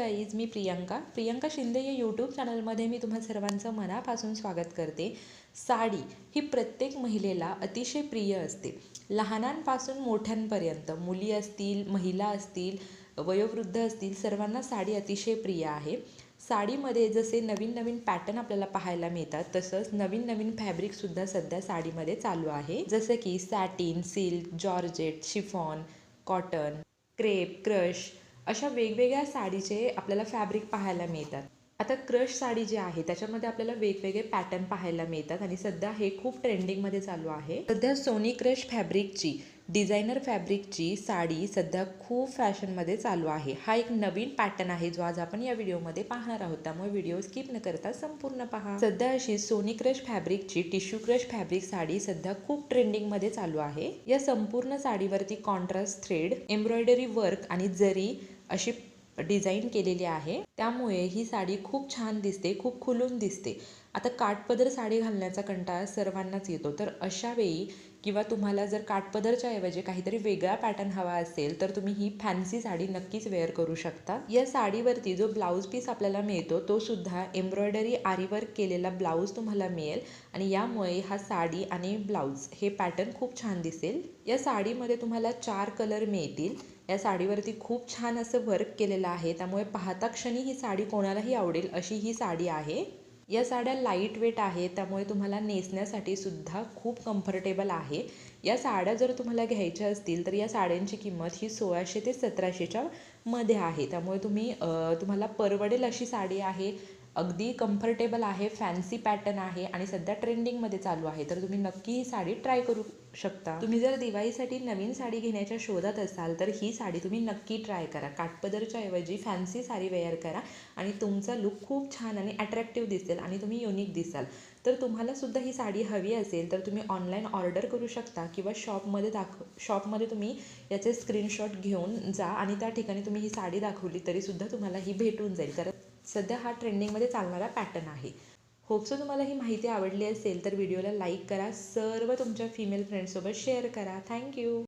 Guys, मी प्रियंका शिंदे या YouTube चॅनलमध्ये मी तुम्हा सर्वांचं मनापासून स्वागत करते. साडी ही प्रत्येक महिलेला अतिशय प्रिय असते. लहानांपासून मोठ्यांपर्यंत, मुली असतील, महिला असतील, वयोवृद्ध असतील, सर्वांना साडी अतिशय प्रिय आहे. साडीमध्ये जसे नवीन नवीन पॅटर्न आपल्याला पाहायला मिळतात, तसंच नवीन नवीन फॅब्रिकसुद्धा सध्या साडीमध्ये चालू आहे. जसं की satin, silk, georgette, chiffon, cotton, crepe, crush अशा वेगवेगळ्या साडीचे आपल्याला फॅब्रिक पाहायला मिळतात. आता क्रश साडी जी आहे त्याच्यामध्ये आपल्याला वेगवेगळे पॅटर्न पाहायला मिळतात आणि सध्या हे खूप ट्रेंडिंगमध्ये चालू आहे. सध्या सोनी क्रश फॅब्रिकची, डिझायनर फॅब्रिकची साडी सध्या खूप फॅशनमध्ये चालू आहे. हा एक नवीन पॅटर्न आहे जो आज आपण या व्हिडिओमध्ये पाहणार आहोत, त्यामुळे व्हिडिओ स्किप न करता संपूर्ण पहा. सध्या अशी सोनी क्रश फॅब्रिकची टिश्यू क्रश फॅब्रिक साडी सध्या खूप ट्रेंडिंगमध्ये चालू आहे. या संपूर्ण साडीवरती कॉन्ट्रास्ट थ्रेड, एम्ब्रॉयडरी वर्क आणि जरी अशी डिझाईन केलेली आहे, त्यामुळे ही साडी खूप छान दिसते, खूप खुलून दिसते. आता काठपदर साडी घालण्याचा कंटाळा सर्वांनाच येतो, तर अशा वेळी किंवा तुम्हाला जर काठपदरच्या ऐवजी काहीतरी वेगळा पॅटर्न हवा असेल तर तुम्ही ही फॅन्सी साडी नक्कीच वेअर करू शकता. या साडीवरती जो ब्लाऊज पीस आपल्याला मिळतो तो सुद्धा एम्ब्रॉयडरी आरी वर्क केलेला ब्लाऊज तुम्हाला मिळेल आणि यामुळे हा साडी आणि ब्लाऊज हे पॅटर्न खूप छान दिसेल. या साडीमध्ये तुम्हाला 4 कलर मिळतील. या साडीवरती खूप छान असं वर्क केलेलं आहे, त्यामुळे पाहता क्षणी ही साडी कोणालाही आवडेल अशी ही साडी आहे. या साड्या लाईट वेट आहे, त्यामुळे तुम्हाला नेसण्यासाठी सुद्धा खूप कम्फर्टेबल आहे. या साड्या जर तुम्हाला घ्यायच्या असतील तर या साड्यांची किंमत ही 1600 ते 1700च्या मध्ये आहे, त्यामुळे तुम्हाला परवडेल अशी साडी आहे. अगदी कम्फर्टेबल आहे, फॅन्सी पॅटर्न आहे आणि सध्या ट्रेंडिंगमध्ये चालू आहे, तर तुम्ही नक्की ही साडी ट्राय करू शकता. तुम्ही जर दिवाळीसाठी नवीन साडी घेण्याच्या शोधात असाल तर ही साडी तुम्ही नक्की ट्राय करा. काठपदरच्या ऐवजी फॅन्सी साडी वेअर करा आणि तुमचा लुक खूप छान आणि अट्रॅक्टिव्ह दिसेल आणि तुम्ही युनिक दिसाल. तर तुम्हाला सुद्धा ही साडी हवी असेल तर तुम्ही ऑनलाईन ऑर्डर करू शकता किंवा शॉपमध्ये तुम्ही याचे स्क्रीनशॉट घेऊन जा आणि त्या ठिकाणी तुम्ही ही साडी दाखवली तरी सुद्धा तुम्हाला ही भेटून जाईल, कारण सध्या हा ट्रेंडिंगमध्ये चालणारा पॅटर्न आहे. होपसो तुम्हाला ही माहिती आवडली असेल तर व्हिडिओला लाईक करा, सर्व तुमच्या फिमेल फ्रेंड्ससोबत शेअर करा. थँक्यू.